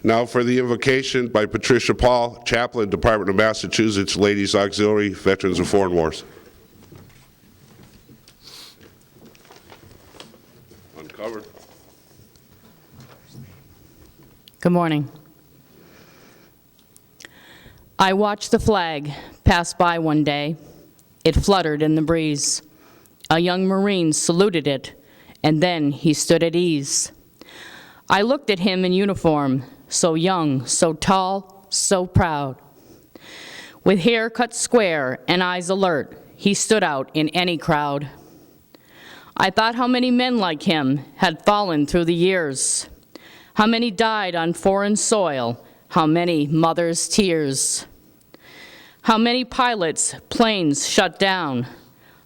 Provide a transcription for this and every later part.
Now for the invocation by Patricia Paul, Chaplain, Department of Massachusetts Ladies Auxiliary, Veterans of Foreign Wars. Uncovered. Good morning. I watched the flag pass by one day. It fluttered in the breeze. A young Marine saluted it, and then he stood at ease. I looked at him in uniform, so young, so tall, so proud. With hair cut square and eyes alert, he stood out in any crowd. I thought how many men like him had fallen through the years, how many died on foreign soil, how many mothers' tears, how many pilots' planes shut down,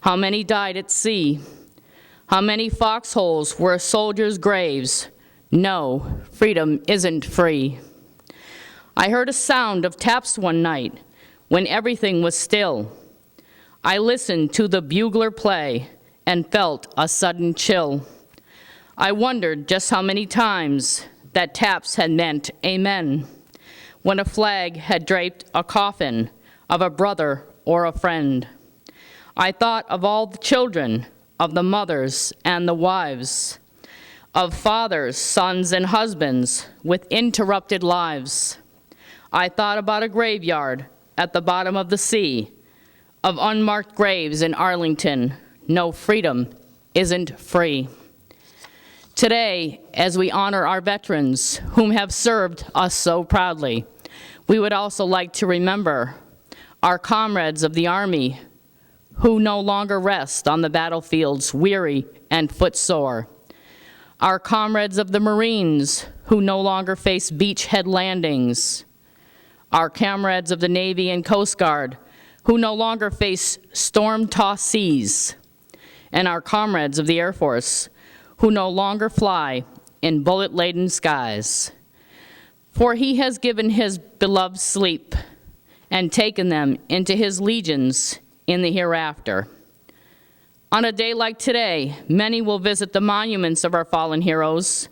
how many died at sea, how many foxholes were soldiers' graves. No, freedom isn't free. I heard a sound of taps one night when everything was still. I listened to the bugler play and felt a sudden chill. I wondered just how many times that taps had meant amen, when a flag had draped a coffin of a brother or a friend. I thought of all the children, of the mothers and the wives, of fathers, sons, and husbands with interrupted lives. I thought about a graveyard at the bottom of the sea, of unmarked graves in Arlington. No, freedom isn't free. Today, as we honor our veterans whom have served us so proudly, we would also like to remember our comrades of the Army who no longer rest on the battlefields, weary and footsore. Our comrades of the Marines who no longer face beachhead landings. Our comrades of the Navy and Coast Guard who no longer face storm-tossed seas. And our comrades of the Air Force who no longer fly in bullet-laden skies. For he has given his beloved sleep and taken them into his legions in the hereafter. On a day like today, many will visit the monuments of our fallen heroes.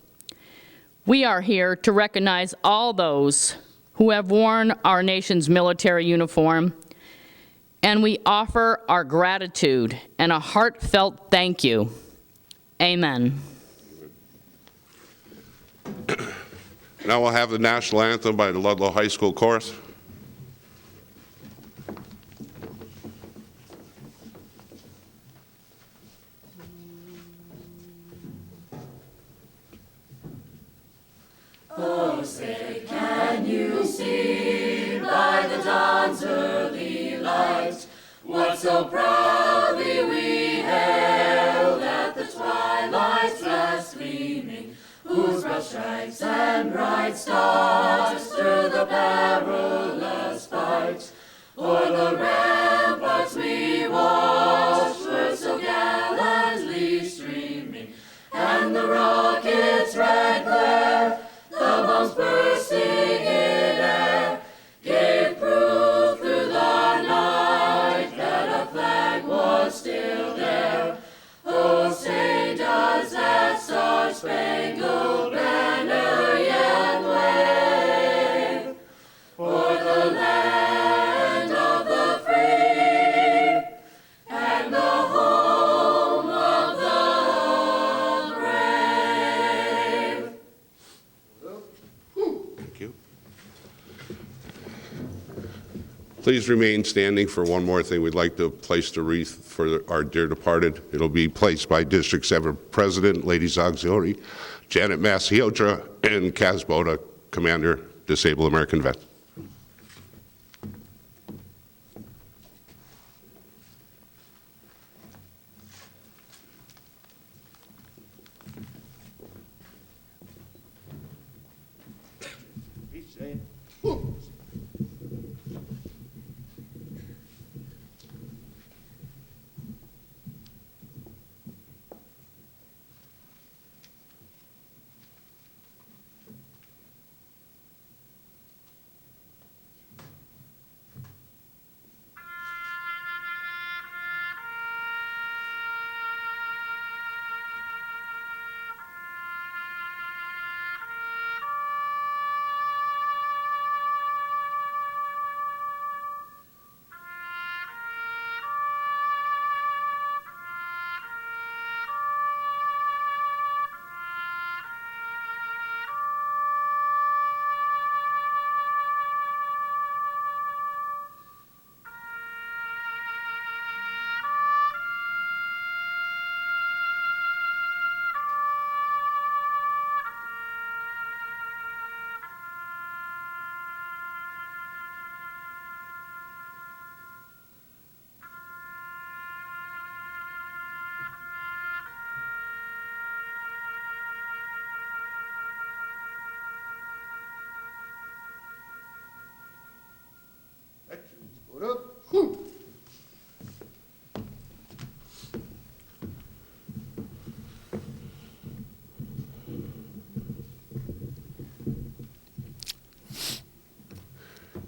We are here to recognize all those who have worn our nation's military uniform, and we offer our gratitude and a heartfelt thank you. Amen. Now we'll have the national anthem by the Ludlow High School Chorus. Oh, say, can you see by the dawn's early light what so proudly we hailed at the twilight's last gleaming, whose broad stripes and bright stars through the perilous fight o'er the ramparts we watched were so gallantly streaming, and the rocket's red glare, the bombs bursting in air, gave proof through the night that a flag was still there. Oh, say, does that star-spangled banner yet wave for the land of the free and the home of the brave? Thank you. Please remain standing for one more thing. We'd like to place the wreath for our dear departed. It'll be placed by District 7 President, Ladies Auxiliary, Janet Massiotra, and Kaz Boda, Commander, Disabled American Vet.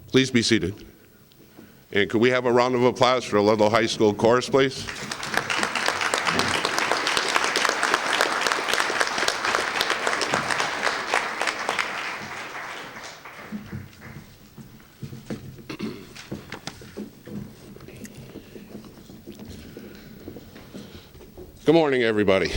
Please be seated. And could we have a round of applause for the Ludlow High School chorus, please? Good morning, everybody.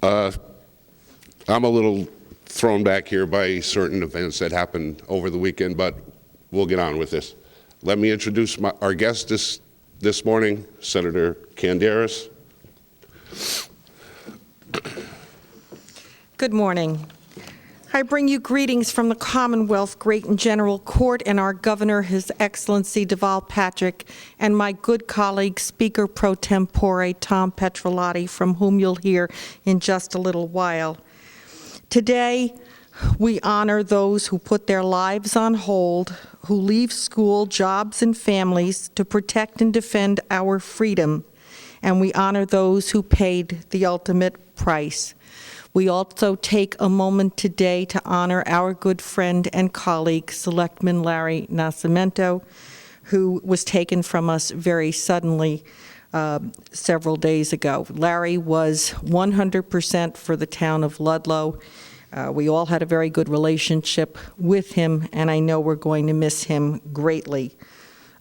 I'm a little thrown back here by certain events that happened over the weekend, but we'll get on with this. Let me introduce our guest this morning, Senator Canderas. Good morning. I bring you greetings from the Commonwealth Great and General Court and our Governor, His Excellency Deval Patrick, and my good colleague, Speaker Pro Tempore Tom Petrolotti, from whom you'll hear in just a little while. Today, we honor those who put their lives on hold, who leave school, jobs, and families to protect and defend our freedom, and we honor those who paid the ultimate price. We also take a moment today to honor our good friend and colleague, Selectman Larry Nascimento, who was taken from us very suddenly several days ago. Larry was 100% for the town of Ludlow. We all had a very good relationship with him, and I know we're going to miss him greatly.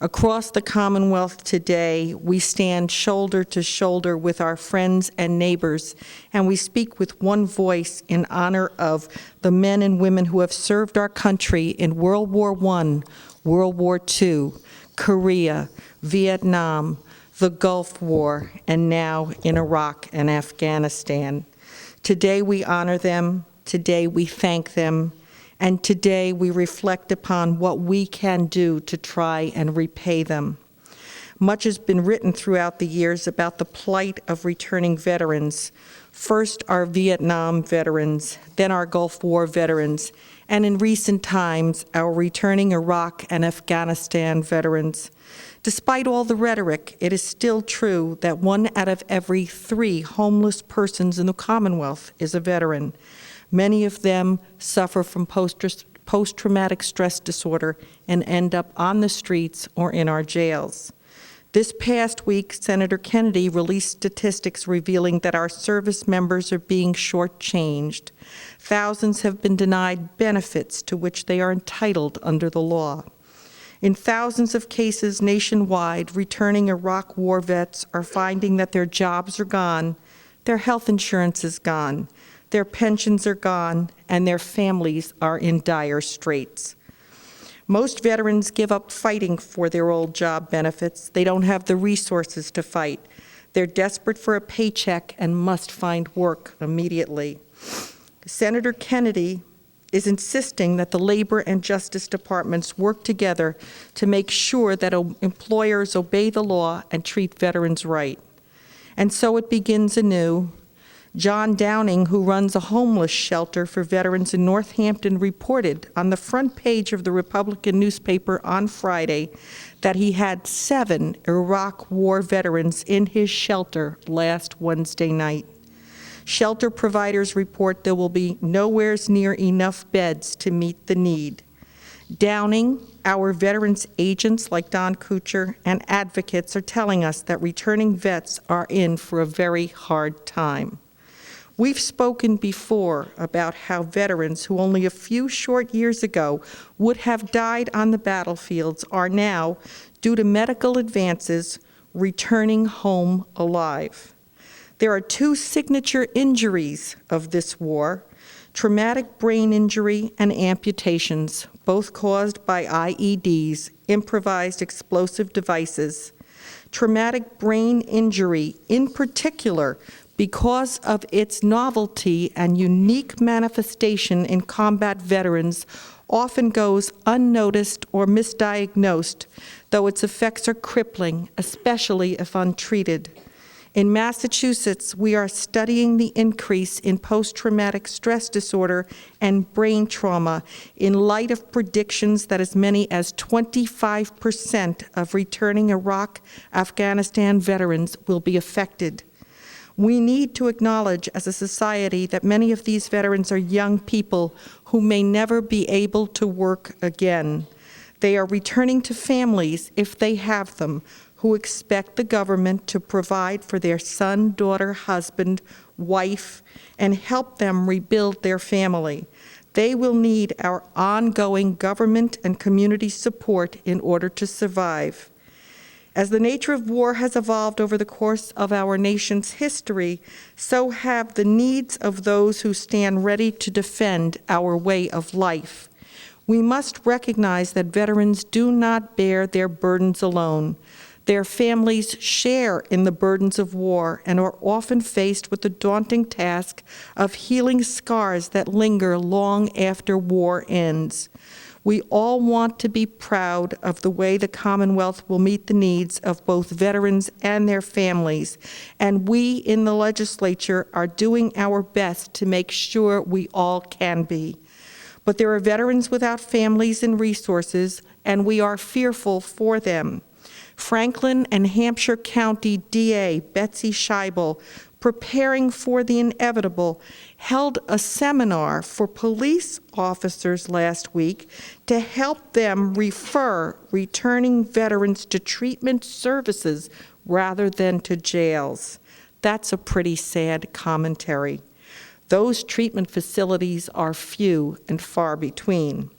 Across the Commonwealth today, we stand shoulder to shoulder with our friends and neighbors, and we speak with one voice in honor of the men and women who have served our country in World War I, World War II, Korea, Vietnam, the Gulf War, and now in Iraq and Afghanistan. Today we honor them, today we thank them, and today we reflect upon what we can do to try and repay them. Much has been written throughout the years about the plight of returning veterans. First our Vietnam veterans, then our Gulf War veterans, and in recent times, our returning Iraq and Afghanistan veterans. Despite all the rhetoric, it is still true that 1 out of every 3 homeless persons in the Commonwealth is a veteran. Many of them suffer from post-traumatic stress disorder and end up on the streets or in our jails. This past week, Senator Kennedy released statistics revealing that our service members are being shortchanged. Thousands have been denied benefits to which they are entitled under the law. In thousands of cases nationwide, returning Iraq war vets are finding that their jobs are gone, their health insurance is gone, their pensions are gone, and their families are in dire straits. Most veterans give up fighting for their old job benefits. They don't have the resources to fight. They're desperate for a paycheck and must find work immediately. Senator Kennedy is insisting that the Labor and Justice Departments work together to make sure that employers obey the law and treat veterans right. And so it begins anew. John Downing, who runs a homeless shelter for veterans in Northampton, reported on the front page of the Republican newspaper on Friday that he had 7 Iraq War veterans in his shelter last Wednesday night. Shelter providers report there will be nowhere near enough beds to meet the need. Downing, our veterans agents like Don Kuchar, and advocates are telling us that returning vets are in for a very hard time. We've spoken before about how veterans who only a few short years ago would have died on the battlefields are now, due to medical advances, returning home alive. There are 2 signature injuries of this war: traumatic brain injury and amputations, both caused by IEDs, improvised explosive devices. Traumatic brain injury, in particular, because of its novelty and unique manifestation in combat veterans, often goes unnoticed or misdiagnosed, though its effects are crippling, especially if untreated. In Massachusetts, we are studying the increase in post-traumatic stress disorder and brain trauma in light of predictions that as many as 25% of returning Iraq, Afghanistan veterans will be affected. We need to acknowledge as a society that many of these veterans are young people who may never be able to work again. They are returning to families, if they have them, who expect the government to provide for their son, daughter, husband, wife, and help them rebuild their family. They will need our ongoing government and community support in order to survive. As the nature of war has evolved over the course of our nation's history, so have the needs of those who stand ready to defend our way of life. We must recognize that veterans do not bear their burdens alone. Their families share in the burdens of war and are often faced with the daunting task of healing scars that linger long after war ends. We all want to be proud of the way the Commonwealth will meet the needs of both veterans and their families, and we in the legislature are doing our best to make sure we all can be. But there are veterans without families and resources, and we are fearful for them. Franklin and Hampshire County DA Betsy Scheibel, preparing for the inevitable, held a seminar for police officers last week to help them refer returning veterans to treatment services rather than to jails. That's a pretty sad commentary. Those treatment facilities are few and far between.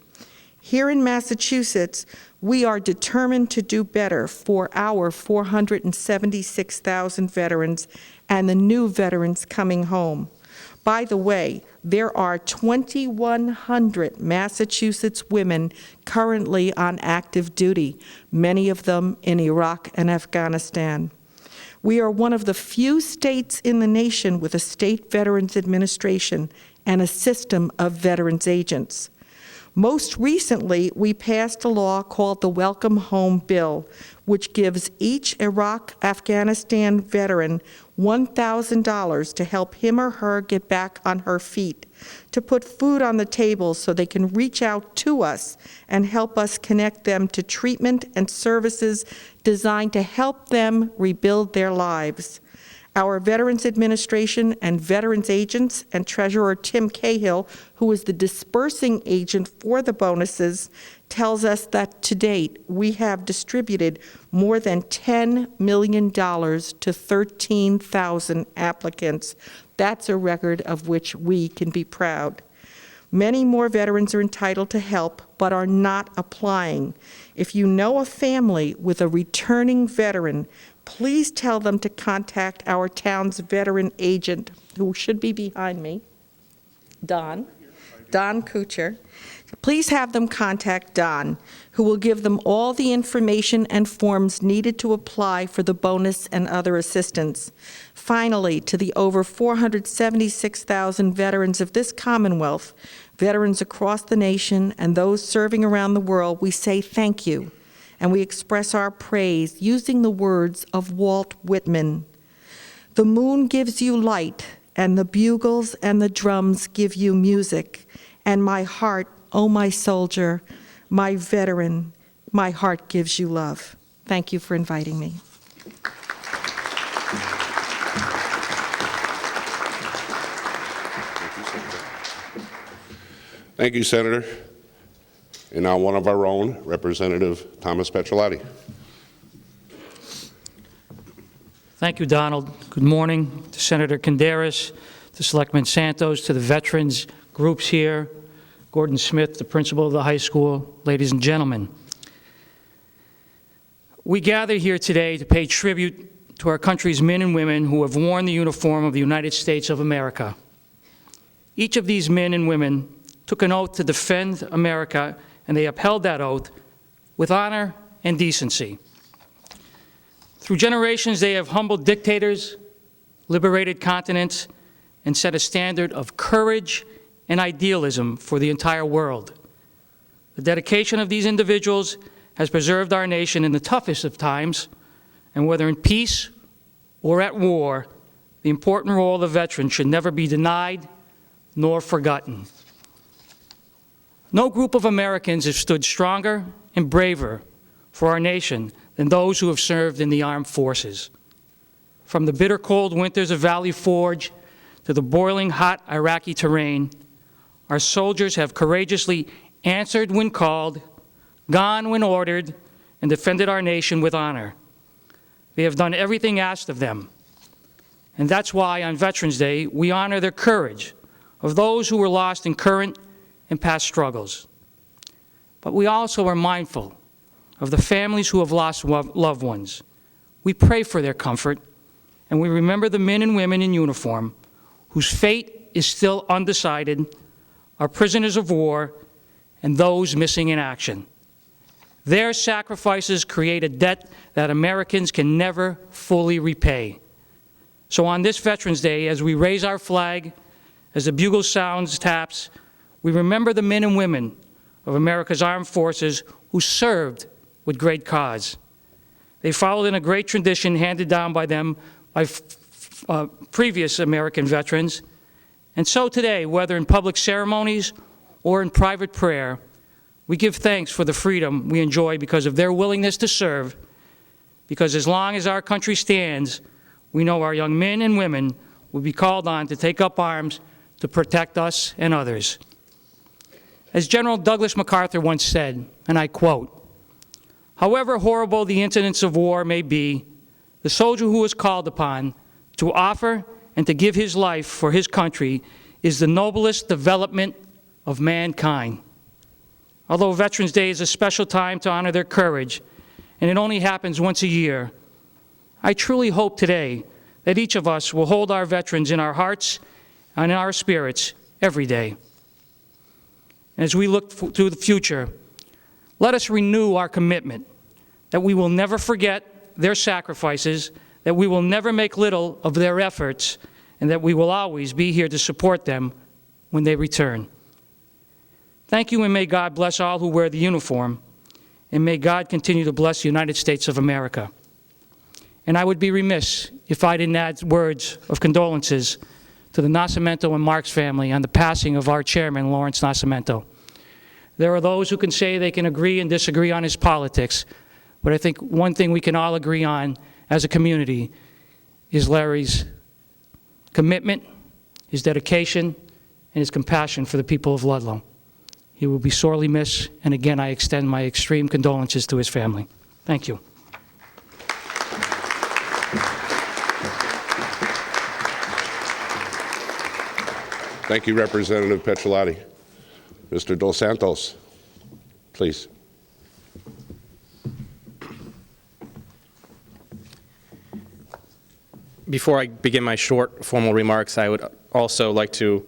Here in Massachusetts, we are determined to do better for our 476,000 veterans and the new veterans coming home. By the way, there are 2,100 Massachusetts women currently on active duty, many of them in Iraq and Afghanistan. We are one of the few states in the nation with a state Veterans Administration and a system of veterans agents. Most recently, we passed a law called the Welcome Home Bill, which gives each Iraq-Afghanistan veteran $1,000 to help him or her get back on her feet, to put food on the table so they can reach out to us and help us connect them to treatment and services designed to help them rebuild their lives. Our Veterans Administration and veterans agents and Treasurer Tim Cahill, who is the dispersing agent for the bonuses, tells us that to date we have distributed more than $10 million to 13,000 applicants. That's a record of which we can be proud. Many more veterans are entitled to help but are not applying. If you know a family with a returning veteran, please tell them to contact our town's veteran agent, who should be behind me, Don Kuchar. Please have them contact Don, who will give them all the information and forms needed to apply for the bonus and other assistance. Finally, to the over 476,000 veterans of this Commonwealth, veterans across the nation, and those serving around the world, we say thank you. And we express our praise using the words of Walt Whitman. The moon gives you light, and the bugles and the drums give you music. And my heart, oh my soldier, my veteran, my heart gives you love. Thank you for inviting me. Thank you, Senator. And now one of our own, Representative Thomas Petrolotti. Thank you, Donald. Good morning to Senator Konderas, to Selectman Santos, to the veterans groups here, Gordon Smith, the principal of the high school, ladies and gentlemen. We gather here today to pay tribute to our country's men and women who have worn the uniform of the United States of America. Each of these men and women took an oath to defend America, and they upheld that oath with honor and decency. Through generations, they have humbled dictators, liberated continents, and set a standard of courage and idealism for the entire world. The dedication of these individuals has preserved our nation in the toughest of times, and whether in peace or at war, the important role of the veteran should never be denied nor forgotten. No group of Americans have stood stronger and braver for our nation than those who have served in the armed forces. From the bitter cold winters of Valley Forge to the boiling hot Iraqi terrain, our soldiers have courageously answered when called, gone when ordered, and defended our nation with honor. They have done everything asked of them. And that's why on Veterans Day, we honor the courage of those who were lost in current and past struggles. But we also are mindful of the families who have lost loved ones. We pray for their comfort, and we remember the men and women in uniform whose fate is still undecided, our prisoners of war, and those missing in action. Their sacrifices create a debt that Americans can never fully repay. So on this Veterans Day, as we raise our flag, as the bugle sounds taps, we remember the men and women of America's armed forces who served with great cause. They followed in a great tradition handed down by them by previous American veterans. And so today, whether in public ceremonies or in private prayer, we give thanks for the freedom we enjoy because of their willingness to serve, because as long as our country stands, we know our young men and women will be called on to take up arms to protect us and others. As General Douglas MacArthur once said, and I quote, "However horrible the incidents of war may be, the soldier who is called upon to offer and to give his life for his country is the noblest development of mankind." Although Veterans Day is a special time to honor their courage, and it only happens once a year, I truly hope today that each of us will hold our veterans in our hearts and in our spirits every day. And as we look to the future, let us renew our commitment that we will never forget their sacrifices, that we will never make little of their efforts, and that we will always be here to support them when they return. Thank you, and may God bless all who wear the uniform, and may God continue to bless the United States of America. And I would be remiss if I didn't add words of condolences to the Nascimento and Marks family on the passing of our chairman, Lawrence Nascimento. There are those who can say they can agree and disagree on his politics, but I think one thing we can all agree on as a community is Larry's commitment, his dedication, and his compassion for the people of Ludlow. He will be sorely missed, and again, I extend my extreme condolences to his family. Thank you. Thank you, Representative Petrolotti. Mr. Dos Santos, please. Before I begin my short formal remarks, I would also like to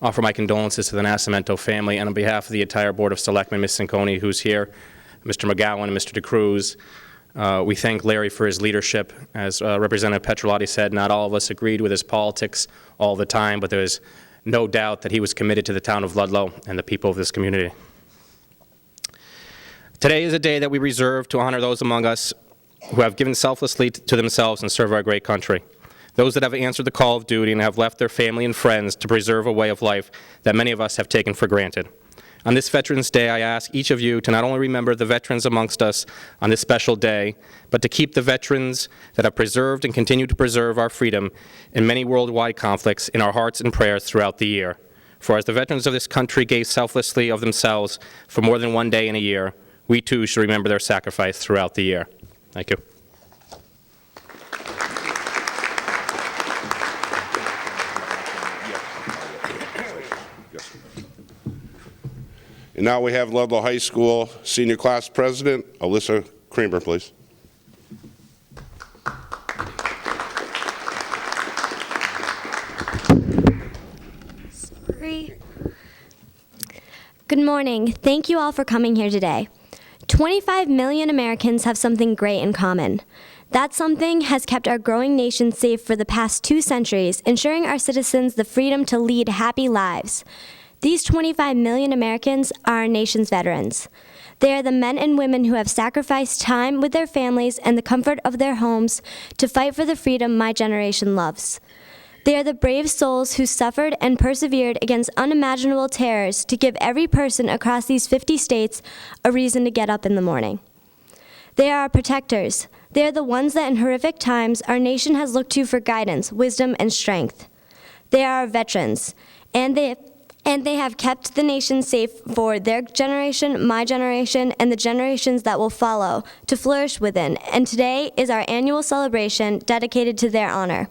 offer my condolences to the Nascimento family, and on behalf of the entire Board of Selectmen, Ms. Cinconi, who's here, Mr. McGowan, and Mr. DeCruz, we thank Larry for his leadership. As Representative Petrolotti said, not all of us agreed with his politics all the time, but there is no doubt that he was committed to the town of Ludlow and the people of this community. Today is a day that we reserve to honor those among us who have given selflessly to themselves and serve our great country. Those that have answered the call of duty and have left their family and friends to preserve a way of life that many of us have taken for granted. On this Veterans Day, I ask each of you to not only remember the veterans amongst us on this special day, but to keep the veterans that have preserved and continue to preserve our freedom in many worldwide conflicts in our hearts and prayers throughout the year. For as the veterans of this country gave selflessly of themselves for more than one day in a year, we too should remember their sacrifice throughout the year. Thank you. And now we have Ludlow High School Senior Class President, Alyssa Kramer, please. Sorry. Good morning. Thank you all for coming here today. 25 million Americans have something great in common. That something has kept our growing nation safe for the past 2 centuries, ensuring our citizens the freedom to lead happy lives. These 25 million Americans are our nation's veterans. They are the men and women who have sacrificed time with their families and the comfort of their homes to fight for the freedom my generation loves. They are the brave souls who suffered and persevered against unimaginable terrors to give every person across these 50 states a reason to get up in the morning. They are our protectors. They are the ones that in horrific times our nation has looked to for guidance, wisdom, and strength. They are our veterans, and they have kept the nation safe for their generation, my generation, and the generations that will follow to flourish within, and today is our annual celebration dedicated to their honor.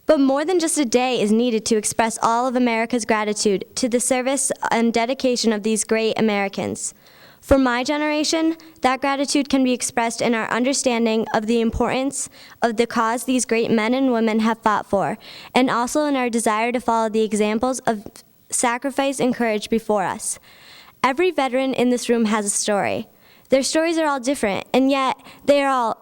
But more than just a day is needed to express all of America's gratitude to the service and dedication of these great Americans. For my generation, that gratitude can be expressed in our understanding of the importance of the cause these great men and women have fought for, and also in our desire to follow the examples of sacrifice and courage before us. Every veteran in this room has a story. Their stories are all different, and yet they are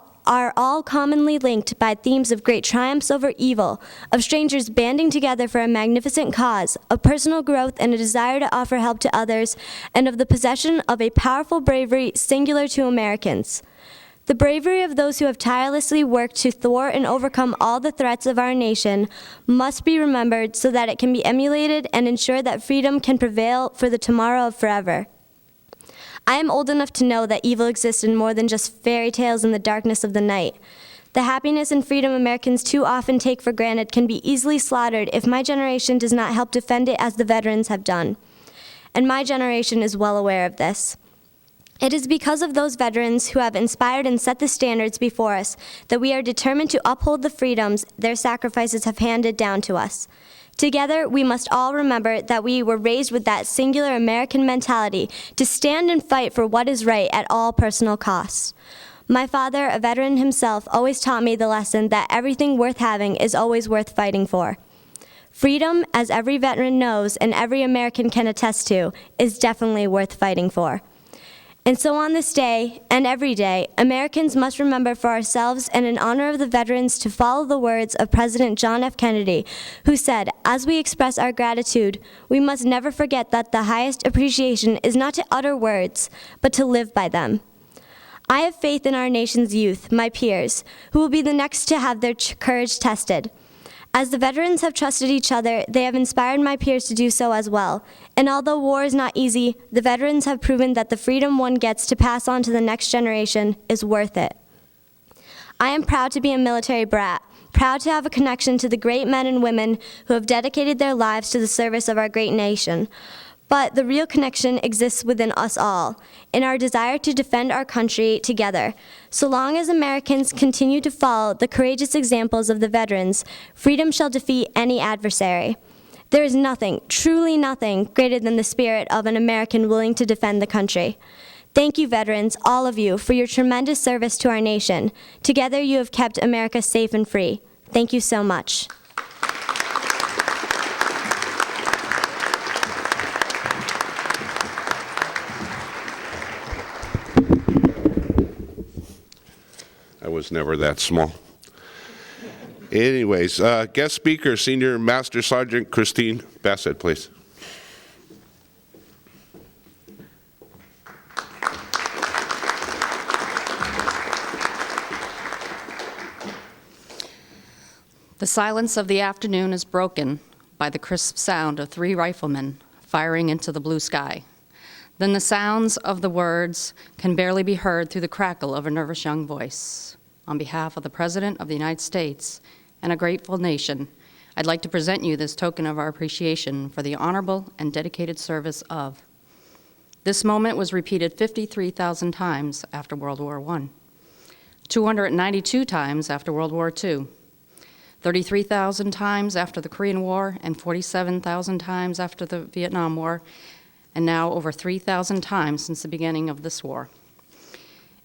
all commonly linked by themes of great triumphs over evil, of strangers banding together for a magnificent cause, of personal growth and a desire to offer help to others, and of the possession of a powerful bravery singular to Americans. The bravery of those who have tirelessly worked to thwart and overcome all the threats of our nation must be remembered so that it can be emulated and ensure that freedom can prevail for the tomorrow of forever. I am old enough to know that evil exists in more than just fairy tales in the darkness of the night. The happiness and freedom Americans too often take for granted can be easily slaughtered if my generation does not help defend it as the veterans have done. And my generation is well aware of this. It is because of those veterans who have inspired and set the standards before us that we are determined to uphold the freedoms their sacrifices have handed down to us. Together, we must all remember that we were raised with that singular American mentality to stand and fight for what is right at all personal costs. My father, a veteran himself, always taught me the lesson that everything worth having is always worth fighting for. Freedom, as every veteran knows and every American can attest to, is definitely worth fighting for. And so on this day, and every day, Americans must remember for ourselves and in honor of the veterans to follow the words of President John F. Kennedy, who said, as we express our gratitude, we must never forget that the highest appreciation is not to utter words, but to live by them. I have faith in our nation's youth, my peers, who will be the next to have their courage tested. As the veterans have trusted each other, they have inspired my peers to do so as well. And although war is not easy, the veterans have proven that the freedom one gets to pass on to the next generation is worth it. I am proud to be a military brat, proud to have a connection to the great men and women who have dedicated their lives to the service of our great nation. But the real connection exists within us all, in our desire to defend our country together. So long as Americans continue to follow the courageous examples of the veterans, freedom shall defeat any adversary. There is nothing, truly nothing, greater than the spirit of an American willing to defend the country. Thank you, veterans, all of you, for your tremendous service to our nation. Together you have kept America safe and free. Thank you so much. I was never that small. Anyways, guest speaker, Senior Master Sergeant Christine Bassett, please. The silence of the afternoon is broken by the crisp sound of 3 riflemen firing into the blue sky. Then the sounds of the words can barely be heard through the crackle of a nervous young voice. On behalf of the President of the United States and a grateful nation, I'd like to present you this token of our appreciation for the honorable and dedicated service of. This moment was repeated 53,000 times after World War I, 292 times after World War II, 33,000 times after the Korean War, and 47,000 times after the Vietnam War, and now over 3,000 times since the beginning of this war.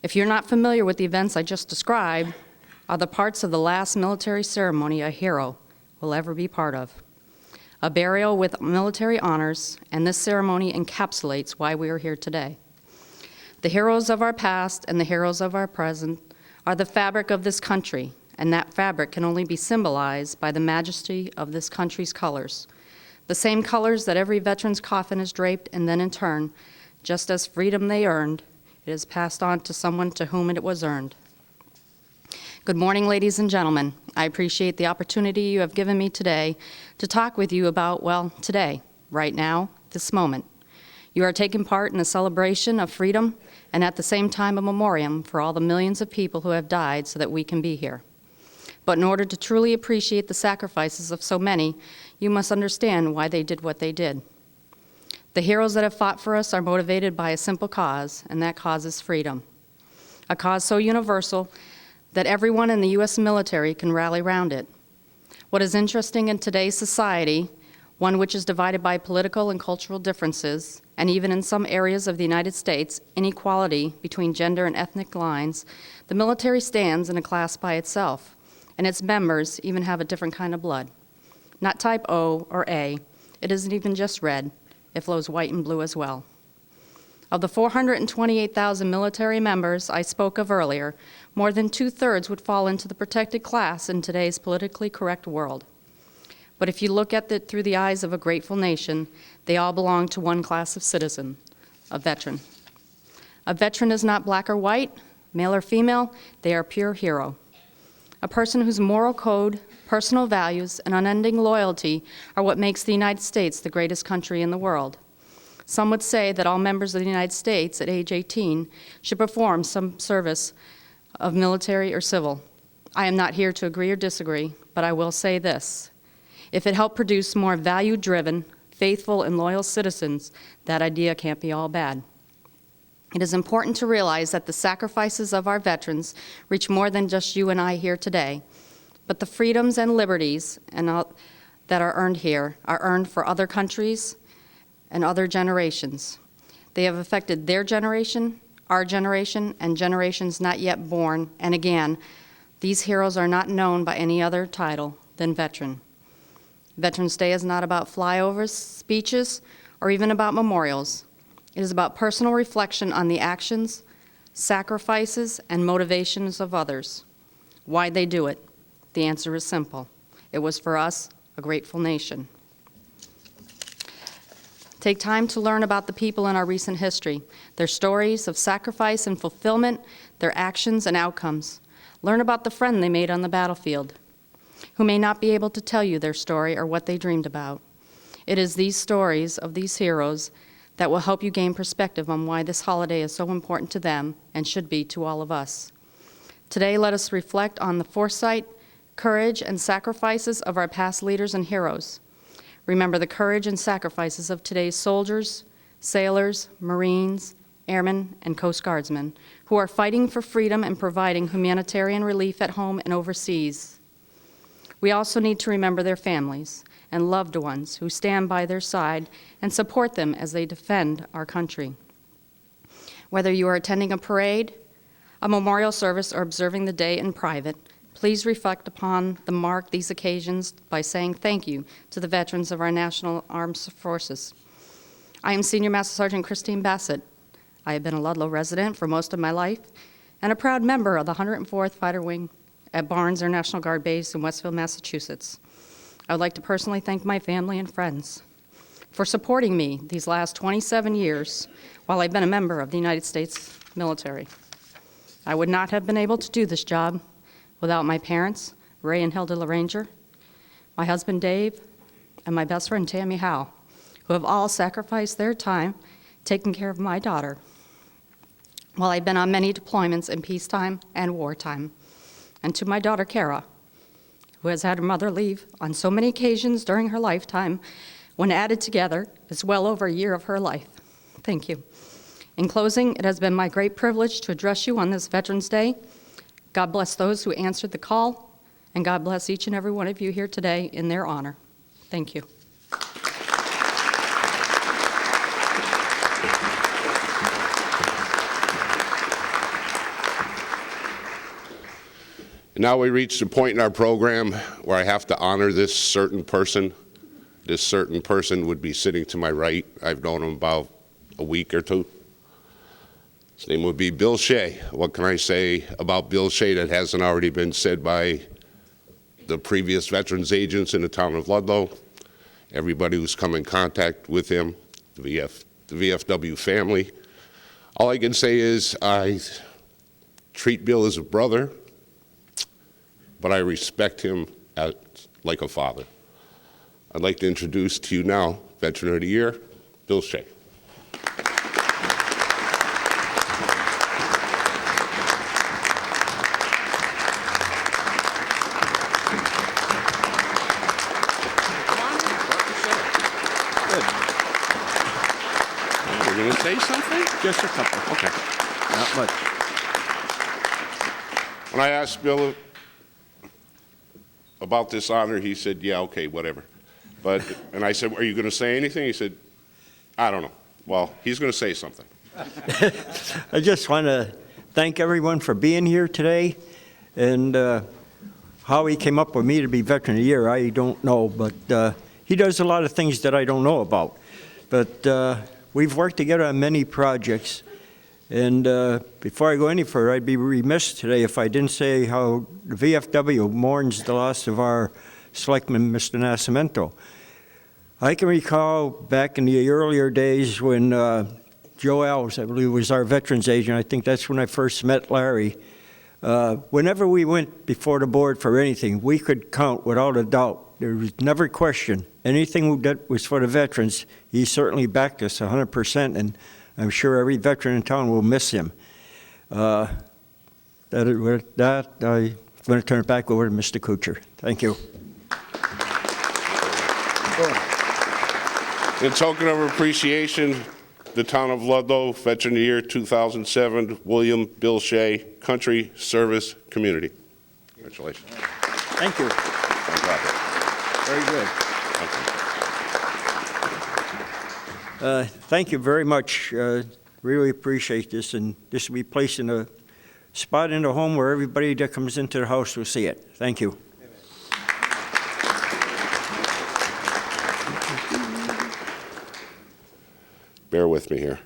If you're not familiar with the events I just described, are the parts of the last military ceremony a hero will ever be part of. A burial with military honors, and this ceremony encapsulates why we are here today. The heroes of our past and the heroes of our present are the fabric of this country, and that fabric can only be symbolized by the majesty of this country's colors. The same colors that every veteran's coffin is draped and then in turn Just as freedom they earned, it is passed on to someone to whom it was earned. Good morning, ladies and gentlemen. I appreciate the opportunity you have given me today to talk with you about, well, today, right now, this moment. You are taking part in a celebration of freedom and at the same time a memoriam for all the millions of people who have died so that we can be here. But in order to truly appreciate the sacrifices of so many, you must understand why they did what they did. The heroes that have fought for us are motivated by a simple cause, and that cause is freedom. A cause so universal that everyone in the U.S. military can rally around it. What is interesting in today's society, one which is divided by political and cultural differences, and even in some areas of the United States, inequality between gender and ethnic lines, the military stands in a class by itself, and its members even have a different kind of blood. Not type O or A, it isn't even just red, it flows white and blue as well. Of the 428,000 military members I spoke of earlier, more than 2/3 would fall into the protected class in today's politically correct world. But if you look at it through the eyes of a grateful nation, they all belong to one class of citizen, a veteran. A veteran is not black or white, male or female, they are pure hero. A person whose moral code, personal values, and unending loyalty are what makes the United States the greatest country in the world. Some would say that all members of the United States at age 18 should perform some service of military or civil. I am not here to agree or disagree, but I will say this. If it helped produce more value-driven, faithful, and loyal citizens, that idea can't be all bad. It is important to realize that the sacrifices of our veterans reach more than just you and I here today, but the freedoms and liberties that are earned here are earned for other countries and other generations. They have affected their generation, our generation, and generations not yet born, and again, these heroes are not known by any other title than veteran. Veterans Day is not about flyovers, speeches, or even about memorials. It is about personal reflection on the actions, sacrifices, and motivations of others. Why'd they do it? The answer is simple. It was for us, a grateful nation. Take time to learn about the people in our recent history, their stories of sacrifice and fulfillment, their actions and outcomes. Learn about the friend they made on the battlefield, who may not be able to tell you their story or what they dreamed about. It is these stories of these heroes that will help you gain perspective on why this holiday is so important to them and should be to all of us. Today, let us reflect on the foresight, courage, and sacrifices of our past leaders and heroes. Remember the courage and sacrifices of today's soldiers, sailors, Marines, airmen, and Coast Guardsmen who are fighting for freedom and providing humanitarian relief at home and overseas. We also need to remember their families and loved ones who stand by their side and support them as they defend our country. Whether you are attending a parade, a memorial service, or observing the day in private, please reflect upon the mark these occasions by saying thank you to the veterans of our National Armed Forces. I am Senior Master Sergeant Christine Bassett. I have been a Ludlow resident for most of my life and a proud member of the 104th Fighter Wing at Barnes Air National Guard Base in Westfield, Massachusetts. I would like to personally thank my family and friends for supporting me these last 27 years while I've been a member of the United States military. I would not have been able to do this job without my parents, Ray and Hilda LaRanger, my husband Dave, and my best friend Tammy Howe, who have all sacrificed their time taking care of my daughter while I've been on many deployments in peacetime and wartime. And to my daughter Kara, who has had her mother leave on so many occasions during her lifetime, when added together, it's well over a year of her life. Thank you. In closing, it has been my great privilege to address you on this Veterans Day. God bless those who answered the call, and God bless each and every one of you here today in their honor. Thank you. And now we reach the point in our program where I have to honor this certain person. This certain person would be sitting to my right. I've known him about a week or two. His name would be Bill Shea. What can I say about Bill Shea that hasn't already been said by the previous veterans agents in the town of Ludlow, everybody who's come in contact with him, the VFW family, All I can say is I treat Bill as a brother, but I respect him like a father. I'd like to introduce to you now, Veteran of the Year, Bill Shea. You're going to say something? Just a couple. Okay. Not much. When I asked Bill about this honor, he said, yeah, okay, whatever. And I said, are you going to say anything? He said, I don't know. Well, he's going to say something. I just want to thank everyone for being here today. And how he came up with me to be Veteran of the Year, I don't know. But he does a lot of things that I don't know about. But we've worked together on many projects. And before I go any further, I'd be remiss today if I didn't say how the VFW mourns the loss of our selectman, Mr. Nascimento. I can recall back in the earlier days when Joe Alves, I believe, was our veterans agent. I think that's when I first met Larry. Whenever we went before the board for anything, we could count without a doubt. There was never a question. Anything that was for the veterans, he certainly backed us 100%, and I'm sure every veteran in town will miss him. With that, I'm going to turn it back over to Mr. Kuchar. Thank you. In token of appreciation, the town of Ludlow, Veteran of the Year 2007, William Bill Shea, Country Service Community. Congratulations. Thank you. Very good. Thank you very much. Really appreciate this, and this will be placed in a spot in the home where everybody that comes into the house will see it. Thank you. Bear with me here.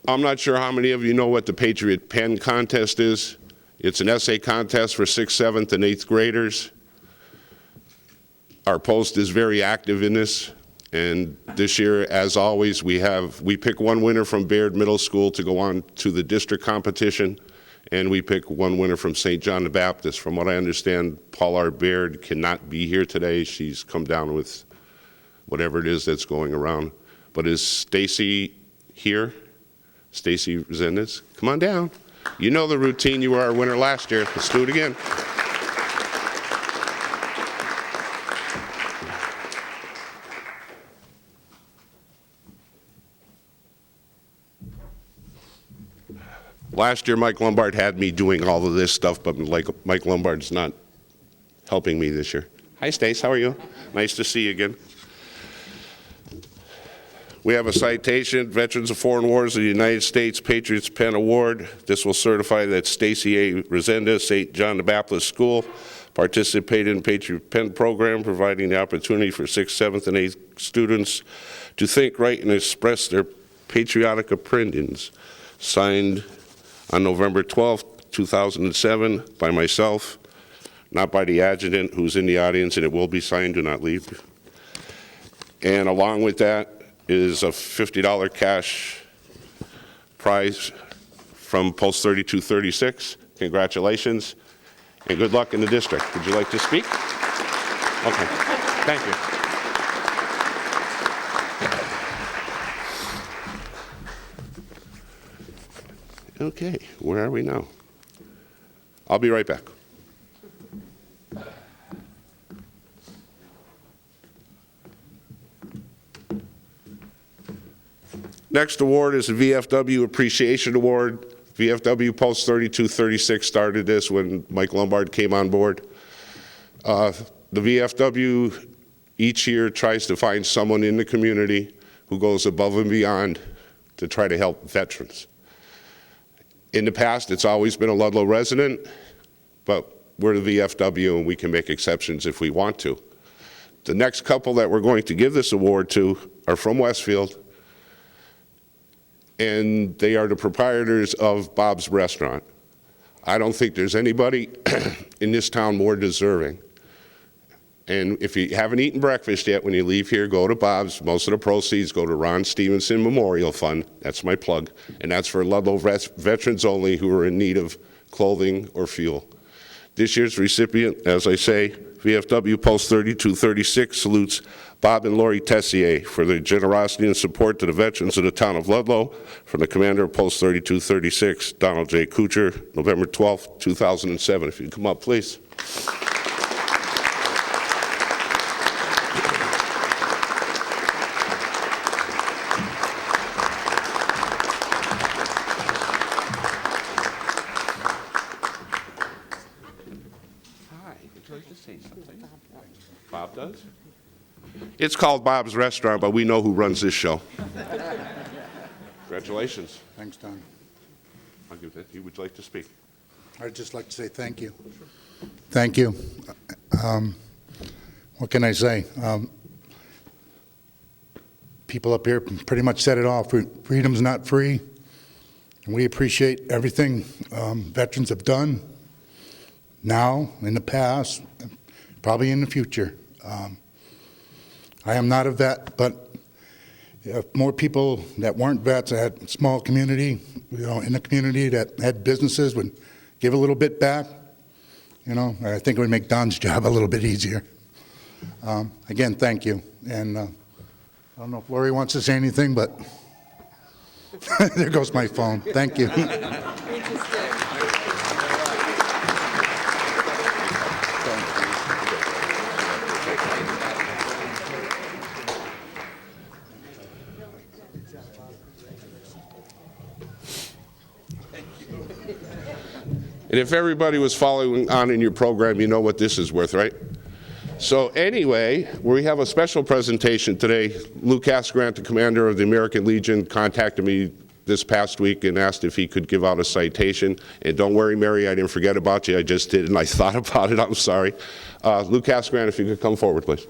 I'm not sure how many of you know what the Patriot Pen Contest is. It's an essay contest for 6th, 7th, and 8th graders. Our post is very active in this, and this year, as always, we pick one winner from Baird Middle School to go on to the district competition, and we pick one winner from St. John the Baptist. From what I understand, Paula Baird cannot be here today. She's come down with whatever it is that's going around. But is Stacy here? Stacy Resendez? Come on down. You know the routine. You were our winner last year. Let's do it again. Last year, Mike Lombard had me doing all of this stuff, but Mike Lombard's not helping me this year. Hi, Stace. How are you? Nice to see you again. We have a citation, Veterans of Foreign Wars of the United States Patriots Pen Award. This will certify that Stacy A. Resendez, St. John the Baptist School, participated in the Patriot Pen program, providing the opportunity for 6th, 7th, and 8th students to think, write, and express their patriotic opinions. Signed on November 12, 2007, by myself, not by the adjutant who's in the audience, and it will be signed. Do not leave. And along with that is a $50 cash prize from Post 3236. Congratulations, and good luck in the district. Would you like to speak? Okay, thank you. Okay, where are we now? I'll be right back. Next award is the VFW Appreciation Award. VFW Post 3236 started this when Mike Lombard came on board. The VFW each year tries to find someone in the community who goes above and beyond to try to help veterans. In the past, it's always been a Ludlow resident, but we're the VFW and we can make exceptions if we want to. The next couple that we're going to give this award to are from Westfield, and they are the proprietors of Bob's Restaurant. I don't think there's anybody in this town more deserving. And if you haven't eaten breakfast yet, when you leave here, go to Bob's. Most of the proceeds go to Ron Stevenson Memorial Fund. That's my plug. And that's for Ludlow veterans only who are in need of clothing or fuel. This year's recipient, as I say, VFW Post 3236 salutes Bob and Lori Tessier for their generosity and support to the veterans of the town of Ludlow. From the commander of Post 3236, Donald J. Kuchar, November 12, 2007. If you come up, please. Bob does? It's called Bob's Restaurant, but we know who runs this show. Congratulations. Thanks, Don. I'll give that. You would like to speak? I'd just like to say thank you. Thank you. What can I say? People up here pretty much said it all. Freedom's not free. And we appreciate everything veterans have done now, in the past, probably in the future. I am not a vet, but if more people that weren't vets, that had a small community, in the community that had businesses would give a little bit back, I think it would make Don's job a little bit easier. Again, thank you. And I don't know if Lori wants to say anything, but there goes my phone. Thank you. And if everybody was following on in your program, you know what this is worth, right? So anyway, we have a special presentation today. Lou Casagrande, the commander of the American Legion, contacted me this past week and asked if he could give out a citation. And don't worry, Mary, I didn't forget about you. I just did, and I thought about it. I'm sorry. Lou Casagrande, if you could come forward, please.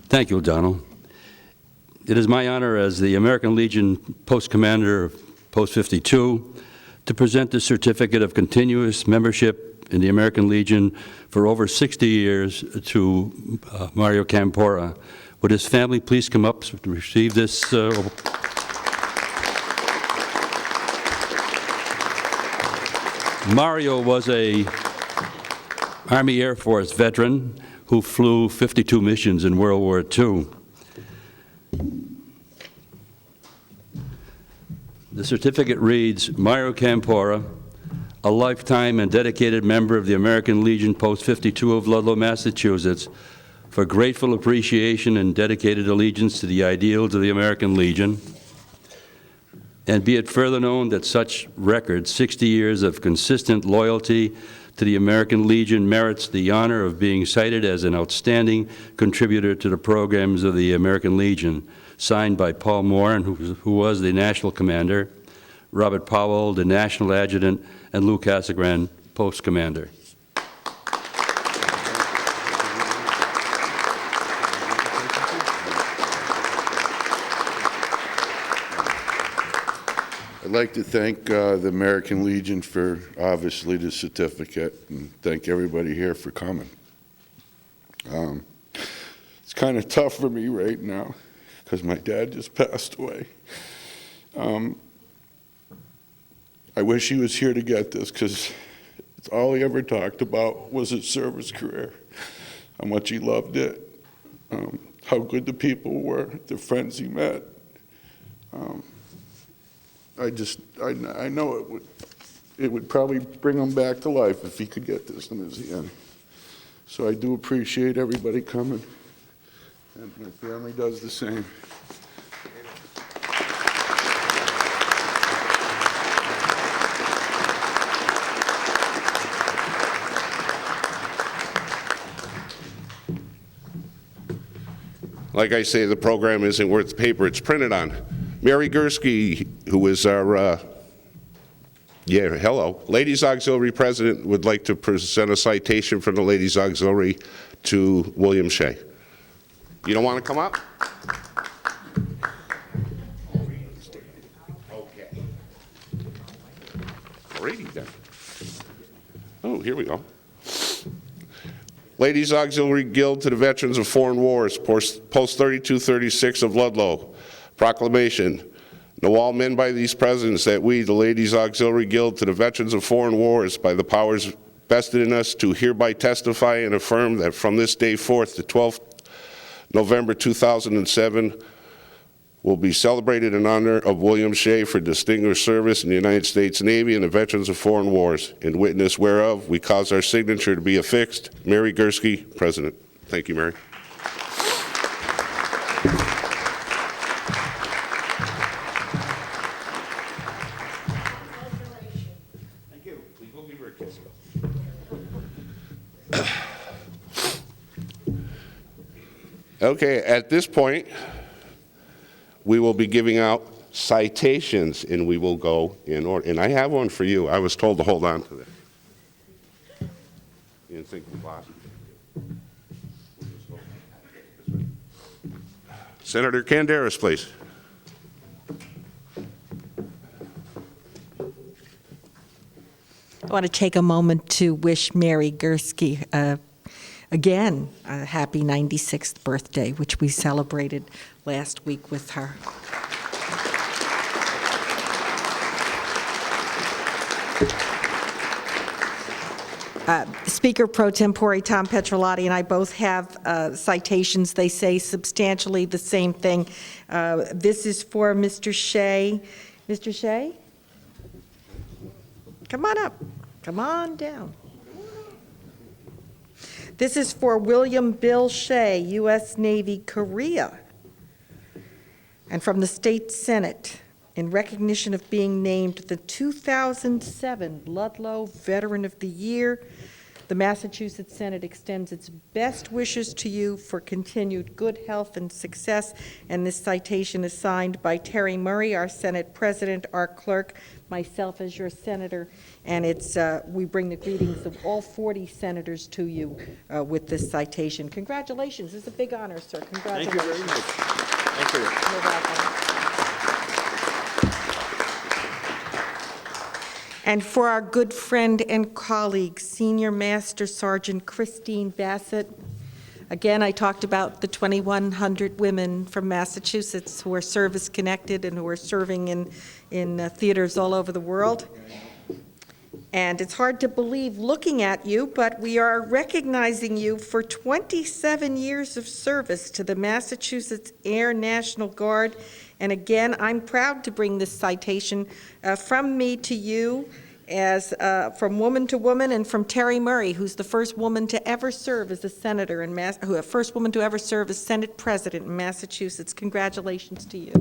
Thank you, Donald. It is my honor as the American Legion Post Commander of Post 52 to present the certificate of continuous membership in the American Legion for over 60 years to Mario Campora. Would his family please come up to receive this? Mario was a Army Air Force veteran who flew 52 missions in World War II. The certificate reads, Mario Campora, a lifetime and dedicated member of the American Legion Post 52 of Ludlow, Massachusetts, for grateful appreciation and dedicated allegiance to the ideals of the American Legion. And be it further known that such record, 60 years of consistent loyalty to the American Legion, merits the honor of being cited as an outstanding contributor to the programs of the American Legion. Signed by Paul Moore, who was the national commander, Robert Powell, the national adjutant, and Lou Casagrande, post commander. I'd like to thank the American Legion for obviously the certificate, and thank everybody here for coming. It's kind of tough for me right now because my dad just passed away. I wish he was here to get this because it's all he ever talked about was his service career, how much he loved it, how good the people were, the friends he met. I know it would probably bring him back to life if he could get this in his hand. So I do appreciate everybody coming, and my family does the same. Like I say, the program isn't worth the paper it's printed on. Mary Gursky, who is our, Ladies Auxiliary President, would like to present a citation from the Ladies Auxiliary to William Shea. You don't want to come up? Okay. Alrighty then. Oh, here we go. Ladies Auxiliary Guild to the Veterans of Foreign Wars, Post 3236 of Ludlow. Proclamation. Know all men by these presidents that we, the Ladies Auxiliary Guild to the Veterans of Foreign Wars, by the powers vested in us, do hereby testify and affirm that from this day forth, the 12th November 2007, will be celebrated in honor of William Shea for distinguished service in the United States Navy and the Veterans of Foreign Wars. In witness whereof, we cause our signature to be affixed. Mary Gursky, President. Thank you, Mary. Thank you. Please go give her a kiss. Okay, at this point, we will be giving out citations, and we will go in order. And I have one for you. I was told to hold on to this. You didn't think we lost it? Senator Canderas, please. I want to take a moment to wish Mary Gursky again a happy 96th birthday, which we celebrated last week with her. Speaker pro tempore Tom Petrolotti and I both have citations. They say substantially the same thing. This is for Mr. Shea. Mr. Shea? Come on up. Come on down. This is for William Bill Shea, U.S. Navy, Korea. And from the State Senate, in recognition of being named the 2007 Ludlow Veteran of the Year, the Massachusetts Senate extends its best wishes to you for continued good health and success. And this citation is signed by Terry Murray, our Senate President, our clerk, myself as your senator, and it's we bring the greetings of all 40 senators to you with this citation. Congratulations. It's a big honor, sir. Congratulations. Thank you very much. Thank you. You're welcome. And for our good friend and colleague, Senior Master Sergeant Christine Bassett. Again, I talked about the 2,100 women from Massachusetts who are service-connected and who are serving in theaters all over the world. And it's hard to believe looking at you, but we are recognizing you for 27 years of service to the Massachusetts Air National Guard. And again, I'm proud to bring this citation from me to you as from woman to woman, and from Terry Murray, who's the first woman to ever serve as a senator in first woman to ever serve as Senate President in Massachusetts. Congratulations to you.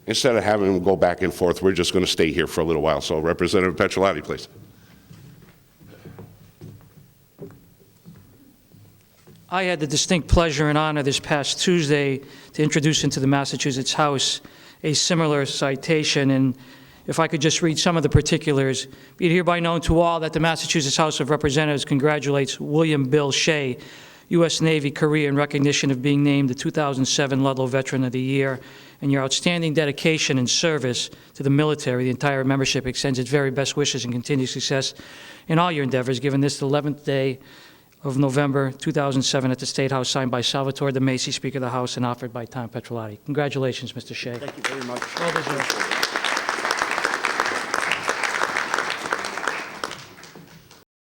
Instead of having them go back and forth, we're just going to stay here for a little while. So Representative Petrolotti, please. I had the distinct pleasure and honor this past Tuesday to introduce into the Massachusetts House a similar citation, and if I could just read some of the particulars. Be it hereby known to all that the Massachusetts House of Representatives congratulates William Bill Shea, U.S. Navy, Korea, in recognition of being named the 2007 Ludlow Veteran of the Year, and your outstanding dedication and service to the military. The entire membership extends its very best wishes and continued success in all your endeavors, given this the 11th day of November 2007 at the State House, signed by Salvatore De Macy, Speaker of the House, and offered by Tom Petrolotti. Congratulations, Mr. Shea. Thank you very much. Well deserved.